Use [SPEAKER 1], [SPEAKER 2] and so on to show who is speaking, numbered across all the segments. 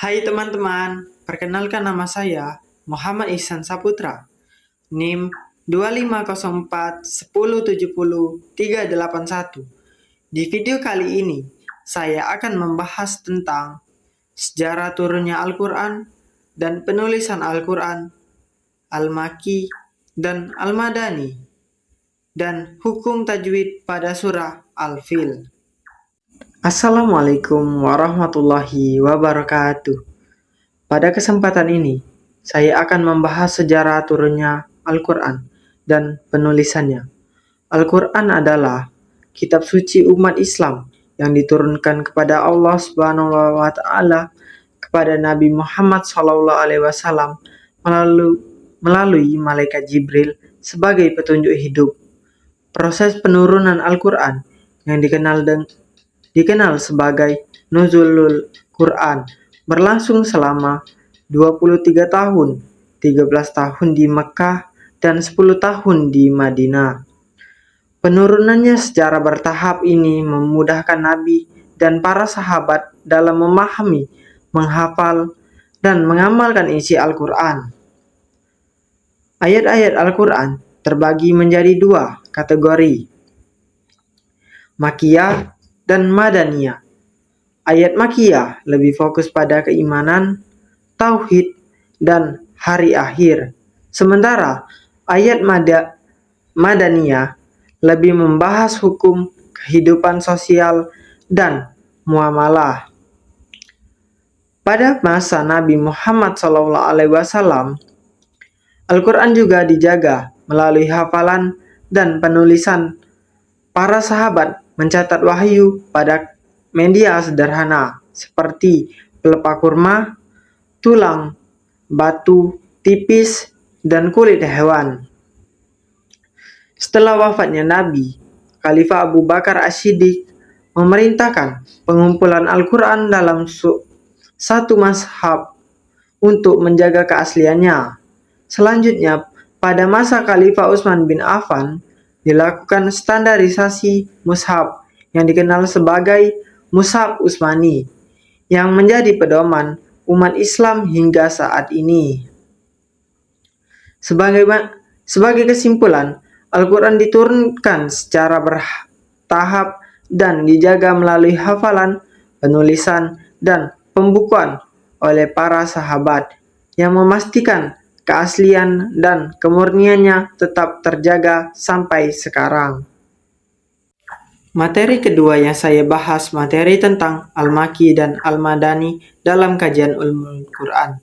[SPEAKER 1] Hai teman-teman, perkenalkan nama saya Muhammad Ihsan Saputra, NIM 2504 1070 381. Di video kali ini, saya akan membahas tentang sejarah turunnya Al-Quran dan penulisan Al-Quran, Al-Makki dan Al-Madani, dan hukum tajwid pada surah Al-Fil. Assalamualaikum warahmatullahi wabarakatuh. Pada kesempatan ini, saya akan membahas sejarah turunnya Al-Quran dan penulisannya. Al-Quran adalah kitab suci umat Islam yang diturunkan kepada Allah Subhanahu wa Ta'ala kepada Nabi Muhammad SAW melalui malaikat Jibril sebagai petunjuk hidup. Proses penurunan Al-Quran yang dikenal sebagai Nuzulul Quran berlangsung selama 23 tahun, 13 tahun di Mekkah dan 10 tahun di Madinah. Penurunannya secara bertahap ini memudahkan Nabi dan para sahabat dalam memahami, menghafal, dan mengamalkan isi Al-Quran. Ayat-ayat Al-Quran terbagi menjadi dua kategori, Makkiyah dan Madaniyah. Ayat Makkiyah lebih fokus pada keimanan, tauhid, dan hari akhir. Sementara ayat Madaniyah lebih membahas hukum, kehidupan sosial, dan muamalah. Pada masa Nabi Muhammad SAW, Al-Quran juga dijaga melalui hafalan dan penulisan. Para sahabat mencatat wahyu pada media sederhana seperti pelepah kurma, tulang, batu tipis, dan kulit hewan. Setelah wafatnya Nabi, Khalifah Abu Bakar As-Siddiq memerintahkan pengumpulan Al-Quran dalam satu mushaf untuk menjaga keasliannya. Selanjutnya, pada masa Khalifah Utsman bin Affan, dilakukan standarisasi mushaf yang dikenal sebagai Mushaf Utsmani yang menjadi pedoman umat Islam hingga saat ini. Sebagai kesimpulan, Al-Quran diturunkan secara bertahap dan dijaga melalui hafalan, penulisan, dan pembukuan oleh para sahabat yang memastikan keaslian dan kemurniannya tetap terjaga sampai sekarang. Materi kedua yang saya bahas materi tentang Al-Makki dan Al-Madani dalam kajian Ulumul Quran.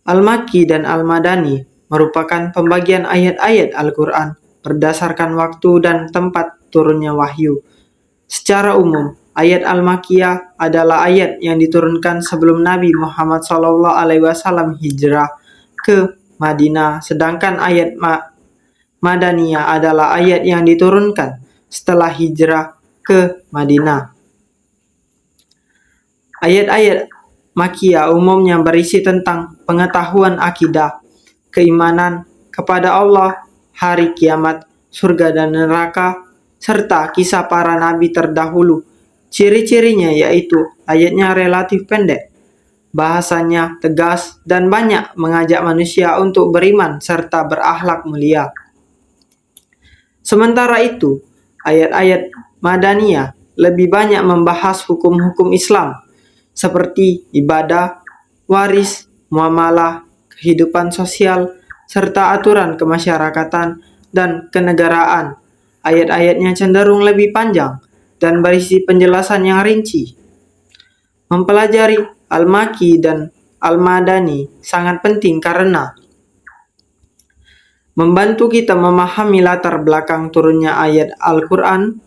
[SPEAKER 1] Al-Makki dan Al-Madani merupakan pembagian ayat-ayat Al-Quran berdasarkan waktu dan tempat turunnya wahyu. Secara umum, ayat Al-Makkiyah adalah ayat yang diturunkan sebelum Nabi Muhammad SAW hijrah ke Madinah, sedangkan ayat Madaniyah adalah ayat yang diturunkan setelah hijrah ke Madinah. Ayat-ayat Makkiyah umumnya berisi tentang pengetahuan akidah, keimanan kepada Allah, hari kiamat, surga dan neraka, serta kisah para nabi terdahulu. Ciri-cirinya yaitu ayatnya relatif pendek, bahasanya tegas, dan banyak mengajak manusia untuk beriman serta berakhlak mulia. Sementara itu, ayat-ayat Madaniyah lebih banyak membahas hukum-hukum Islam seperti ibadah, waris, muamalah, kehidupan sosial, serta aturan kemasyarakatan dan kenegaraan. Ayat-ayatnya cenderung lebih panjang dan berisi penjelasan yang rinci. Mempelajari Al-Makki dan Al-Madani sangat penting karena membantu kita memahami latar belakang turunnya ayat Al-Quran.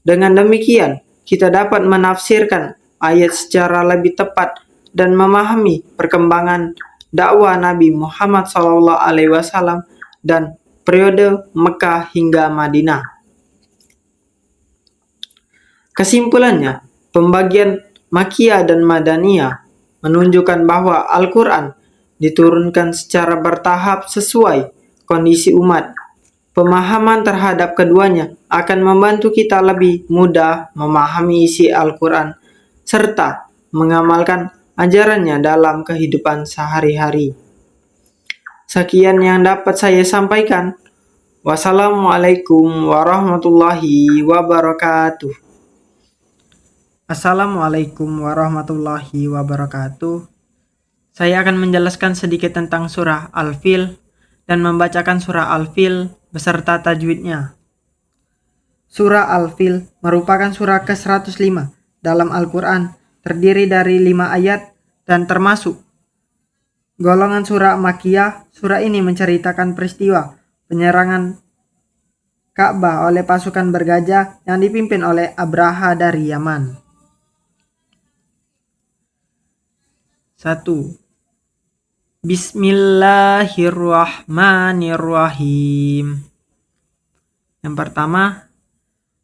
[SPEAKER 1] Dengan demikian, kita dapat menafsirkan ayat secara lebih tepat dan memahami perkembangan dakwah Nabi Muhammad SAW dan periode Mekkah hingga Madinah. Kesimpulannya, pembagian Makkiyah dan Madaniyah menunjukkan bahwa Al-Quran diturunkan secara bertahap sesuai kondisi umat. Pemahaman terhadap keduanya akan membantu kita lebih mudah memahami isi Al-Quran serta mengamalkan ajarannya dalam kehidupan sehari-hari. Sekian yang dapat saya sampaikan. Wassalamualaikum warahmatullahi wabarakatuh. Assalamualaikum warahmatullahi wabarakatuh. Saya akan menjelaskan sedikit tentang surah Al-Fil dan membacakan surah Al-Fil beserta tajwidnya. Surah Al-Fil merupakan surah ke-105 dalam Al-Quran, terdiri dari 5 ayat dan termasuk golongan surah Makkiyah. Surah ini menceritakan peristiwa penyerangan Ka'bah oleh pasukan bergajah yang dipimpin oleh Abraha dari Yaman. 1. Bismillahirrahmanirrahim. Yang pertama,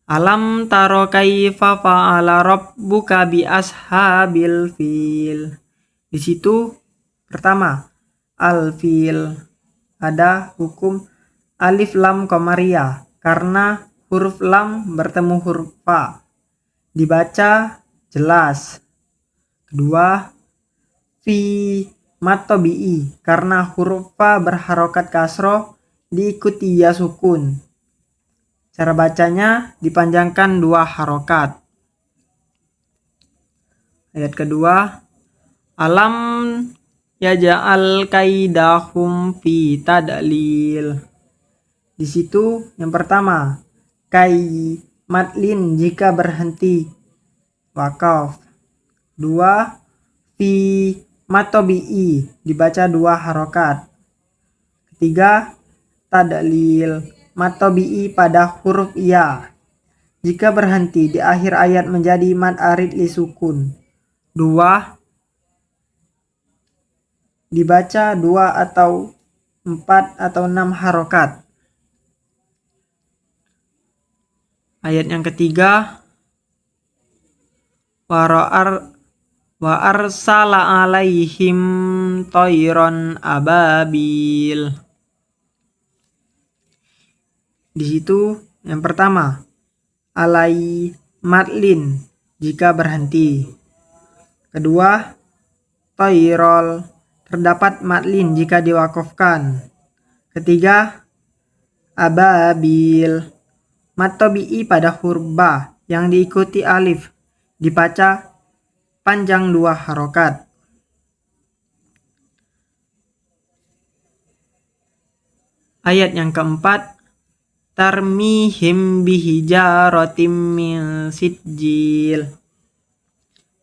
[SPEAKER 1] Alam taro kaifa fa'ala rabbuka bi ashabil fil. Di situ pertama, al-fil, ada hukum alif lam komariah karena huruf lam bertemu huruf fa. Dibaca jelas. Kedua, fi matobi'i karena huruf fa berharokat kasroh diikuti ya sukun. Cara bacanya dipanjangkan 2 harokat. Ayat kedua, alam yaja'al kaidahum fi tadlil. Di situ yang pertama, kai matlin jika berhenti wakaf. 2, fi matobi'i dibaca 2 harokat. Ketiga, tadlil matobi'i pada huruf ya jika berhenti di akhir ayat menjadi mad arid li sukun. 2 dibaca 2 atau 4 atau 6 harokat. Ayat yang ketiga, wa arsala alaihim toiron ababil. Di situ yang pertama, alai matlin jika berhenti. Kedua, toirol terdapat matlin jika diwakafkan. Ketiga, ababil matobi'i pada huruf ba yang diikuti alif dibaca panjang 2 harokat. Ayat yang keempat, tarmihim bihijaratim min sijil.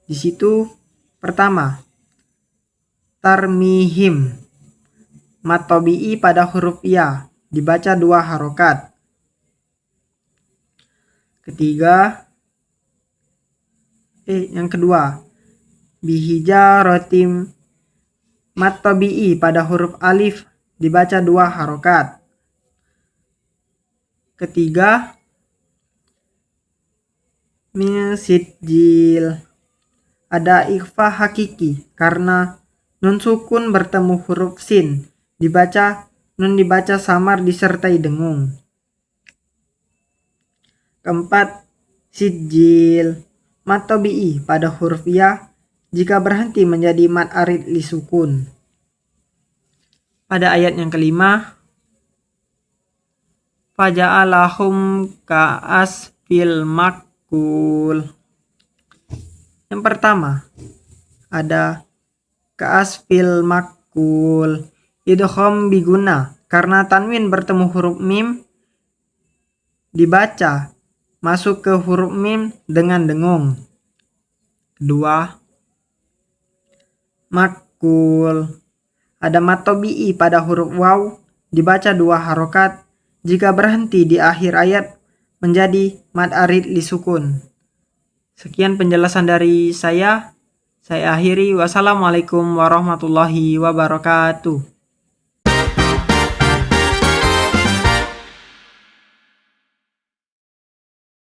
[SPEAKER 1] Di situ pertama, tarmihim matobi'i pada huruf ya dibaca 2 harokat. Yang kedua, bihijaratim matobi'i pada huruf alif dibaca 2 harokat. Ketiga, min sijil ada ikhfa hakiki karena nun sukun bertemu huruf sin nun dibaca samar disertai dengung. Keempat, sijil matobi'i pada huruf ya jika berhenti menjadi mad arid li sukun. Pada ayat yang kelima, faja'alahum ka'asfil makul. Yang pertama, ada ka'asfil makul idgham biguna karena tanwin bertemu huruf mim dibaca masuk ke huruf mim dengan dengung. Kedua, makul ada matobi'i pada huruf waw dibaca 2 harokat jika berhenti di akhir ayat menjadi mad arid li sukun. Sekian penjelasan dari saya akhiri. Wassalamualaikum warahmatullahi wabarakatuh.